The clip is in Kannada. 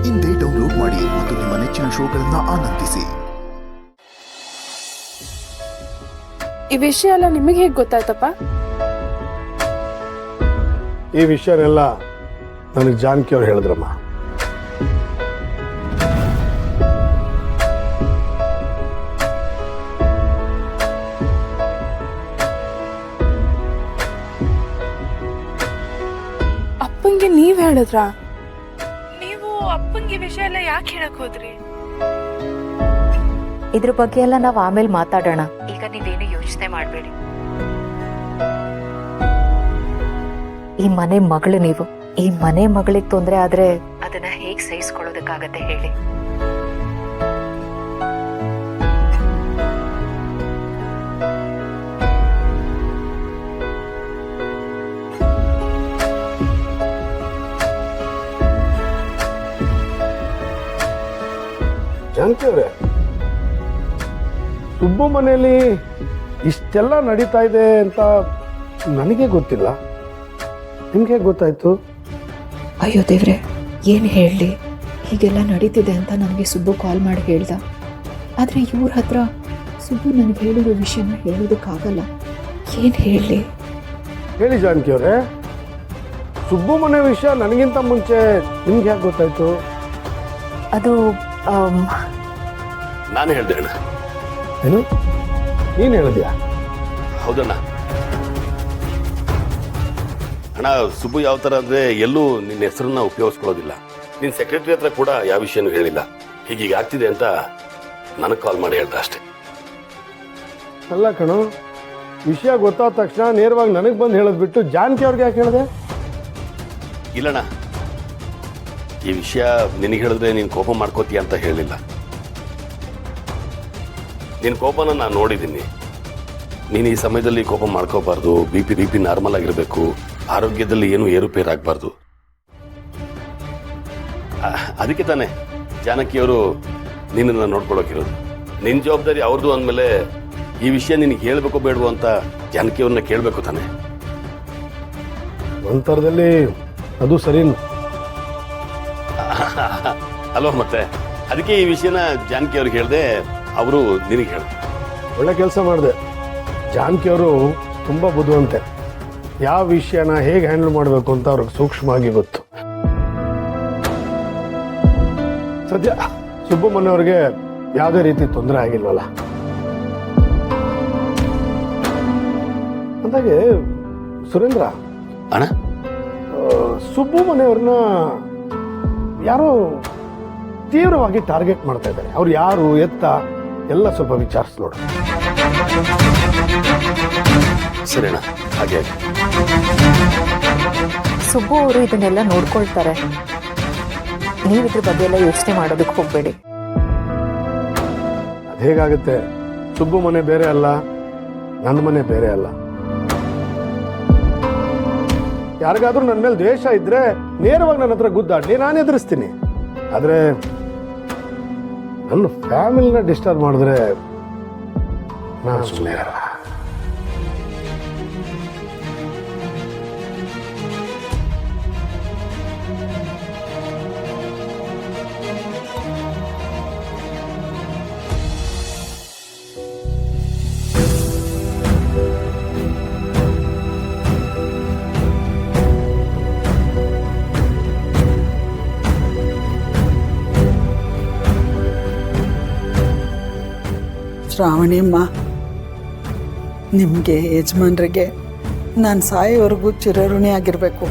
ಇಂದೇ ಡೌನ್ಲೋಡ್ ಮಾಡಿ ಮತ್ತು ನಿಮ್ಮ ನೆಚ್ಚಿನ ಶೋಗಳನ್ನ ಆನಂದಿಸಿ. ಈ ವಿಷಯ ಎಲ್ಲ ನಿಮಗೆ ಹೇಗೆ ಗೊತ್ತಾಯ್ತಪ್ಪ? ಈ ವಿಷಯನೆಲ್ಲ ನನಗೆ ಜಾನಕಿ ಅವ್ರು ಹೇಳಿದ್ರಮ್ಮ. ಅಪ್ಪಂಗೆ ನೀವ್ ಹೇಳಿದ್ರ? ನೀವು ಅಪ್ಪಂಗೆ ವಿಷಯ ಎಲ್ಲ ಯಾಕೆ ಹೇಳಕ್ ಹೋದ್ರಿ? ಇದ್ರ ಬಗ್ಗೆ ಎಲ್ಲ ನಾವು ಆಮೇಲೆ ಮಾತಾಡೋಣ. ಈಗ ನೀವೇನು ಯೋಚನೆ ಮಾಡಬೇಡಿ. ಈ ಮನೆ ಮಗಳು ನೀವು. ಈ ಮನೆ ಮಗಳಿಗೆ ತೊಂದರೆ ಆದ್ರೆ ಅದನ್ನ ಹೇಗ್ ಸಹಿಸ್ಕೊಳ್ಳೋದಕ್ಕಾಗತ್ತೆ ಹೇಳಿ? ಜಾನಕಿ ಅವರೇ, ಸುಬ್ಬು ಮನೆಯಲ್ಲಿ ಇಷ್ಟೆಲ್ಲ ನಡೀತಾ ಇದೆ ಅಂತ ನನಗೆ ಗೊತ್ತಿಲ್ಲ. ನಿಮ್ಗೆ ಗೊತ್ತಾಯ್ತು? ಅಯ್ಯೋ ದೇವ್ರೆ, ಏನು ಹೇಳಲಿ, ಹೀಗೆಲ್ಲ ನಡೀತಿದೆ ಅಂತ ನನಗೆ ಸುಬ್ಬು ಕಾಲ್ ಮಾಡಿ ಹೇಳ್ದ. ಆದರೆ ಇವ್ರ ಹತ್ರ ಸುಬ್ಬು ನನಗೆ ಹೇಳಿರೋ ವಿಷಯನ ಹೇಳೋದಕ್ಕಾಗಲ್ಲ. ಏನು ಹೇಳಲಿ? ಹೇಳಿ ಜಾನಕಿ ಅವರೇ, ಸುಬ್ಬು ಮನೆ ವಿಷಯ ನನಗಿಂತ ಮುಂಚೆ ನಿಮ್ಗೆ ಯಾಕೆ ಗೊತ್ತಾಯ್ತು? ಅದು ನಾನು ಹೇಳ್ದೆ ಅಣ್ಣ. ಏನು? ನೀನು ಹೇಳಿದ್ಯಾ? ಹೌದಣ್ಣ. ಅಣ್ಣ, ಸುಬ್ಬು ಯಾವ ಥರ ಅಂದರೆ ಎಲ್ಲೂ ನಿನ್ನ ಹೆಸರನ್ನ ಉಪಯೋಗಿಸ್ಕೊಳ್ಳೋದಿಲ್ಲ. ನಿನ್ನ ಸೆಕ್ರೆಟರಿ ಹತ್ರ ಕೂಡ ಯಾವ ವಿಷಯನೂ ಹೇಳಿಲ್ಲ. ಹೀಗೀಗ ಆಗ್ತಿದೆ ಅಂತ ನನಗೆ ಕಾಲ್ ಮಾಡಿ ಹೇಳ್ದ ಅಷ್ಟೇ. ಅಲ್ಲ ಕಣೋ, ವಿಷಯ ಗೊತ್ತಾದ ತಕ್ಷಣ ನೇರವಾಗಿ ನನಗೆ ಬಂದು ಹೇಳೋದು ಬಿಟ್ಟು ಜಾನಕಿ ಅವ್ರಿಗೆ ಯಾಕೆ ಹೇಳಿದೆ? ಇಲ್ಲಣ್ಣ, ಈ ವಿಷಯ ನಿನಗೆ ಹೇಳಿದ್ರೆ ನೀನು ಕೋಪ ಮಾಡ್ಕೋತೀಯ ಅಂತ ಹೇಳಿಲ್ಲ. ನಿನ್ನ ಕೋಪನ ನಾನು ನೋಡಿದ್ದೀನಿ. ನೀನು ಈ ಸಮಯದಲ್ಲಿ ಕೋಪ ಮಾಡ್ಕೋಬಾರ್ದು. ಬಿ ಪಿ ನಾರ್ಮಲ್ ಆಗಿರಬೇಕು. ಆರೋಗ್ಯದಲ್ಲಿ ಏನು ಏರುಪೇರಾಗಬಾರ್ದು. ಅದಕ್ಕೆ ತಾನೆ ಜಾನಕಿಯವರು ನಿನ್ನನ್ನು ನೋಡ್ಕೊಳ್ಳೋಕಿರೋದು. ನಿನ್ನ ಜವಾಬ್ದಾರಿ ಅವ್ರದ್ದು ಅಂದಮೇಲೆ ಈ ವಿಷಯ ನಿನಗೆ ಹೇಳಬೇಕು ಬೇಡವೋ ಅಂತ ಜಾನಕಿಯವ್ರನ್ನ ಕೇಳಬೇಕು ತಾನೆ. ಒಂಥರದಲ್ಲಿ ಅದು ಸರಿ ಅಲ್ವಾ? ಮತ್ತೆ ಅದಕ್ಕೆ ಈ ವಿಷಯನ ಜಾನಕಿ ಅವ್ರಿಗೆ ಹೇಳಿದೆ, ಅವರು ನಿನಗೆ ಹೇಳಿದ್ರು. ಒಳ್ಳೆ ಕೆಲಸ ಮಾಡಿದೆ. ಜಾನಕಿ ಅವರು ತುಂಬ ಬುದ್ಧಿವಂತೆ. ಯಾವ ವಿಷಯನ ಹೇಗೆ ಹ್ಯಾಂಡಲ್ ಮಾಡಬೇಕು ಅಂತ ಅವ್ರಿಗೆ ಸೂಕ್ಷ್ಮವಾಗಿ ಗೊತ್ತು. ಸದ್ಯ ಸುಬ್ಬು ಮನೆಯವ್ರಿಗೆ ಯಾವುದೇ ರೀತಿ ತೊಂದರೆ ಆಗಿಲ್ವಲ್ಲ. ಅಂದಾಗೆ ಸುರೇಂದ್ರ ಅಣ್ಣ, ಸುಬ್ಬು ಮನೆಯವ್ರನ್ನ ಯಾರೋ ತೀವ್ರವಾಗಿ ಟಾರ್ಗೆಟ್ ಮಾಡ್ತಾ ಇದ್ದಾರೆ. ಅವ್ರು ಯಾರು ಎತ್ತ ಎಲ್ಲ ಸ್ವಲ್ಪ ವಿಚಾರಿಸಿ ನೋಡು. ಸರಿ ಅಣ್ಣ, ಹಾಗೆ ಸುಬ್ಬು ಅವರು ಇದನ್ನೆಲ್ಲ ನೋಡ್ಕೊಳ್ತಾರೆ. ನೀವು ಇದ್ರ ಬಗ್ಗೆ ಎಲ್ಲ ಯೋಚನೆ ಮಾಡೋದಕ್ಕೆ ಹೋಗ್ಬೇಡಿ. ಅದು ಹೇಗಾಗುತ್ತೆ? ಸುಬ್ಬು ಮನೆ ಬೇರೆ ಅಲ್ಲ, ನನ್ನ ಮನೆ ಬೇರೆ ಅಲ್ಲ. ಯಾರಿಗಾದ್ರೂ ನನ್ನ ಮೇಲೆ ದ್ವೇಷ ಇದ್ರೆ ನೇರವಾಗಿ ನನ್ನ ಹತ್ರ ಗುದ್ದಾಡ್ಲಿ, ನಾನು ಎದುರಿಸ್ತೀನಿ. ಆದ್ರೆ ನನ್ನ ಫ್ಯಾಮಿಲಿನ ಡಿಸ್ಟರ್ಬ್ ಮಾಡಿದ್ರೆ ನಾನು ಸುಮ್ಮನೆ ಇರಲ್ಲ. ಶ್ರಾವಣಿಯಮ್ಮ, ನಿಮಗೆ ಯಜಮಾನ್ರಿಗೆ ನಾನು ಸಾಯೋವರೆಗೂ ಚಿರಋಣಿ ಆಗಿರಬೇಕು.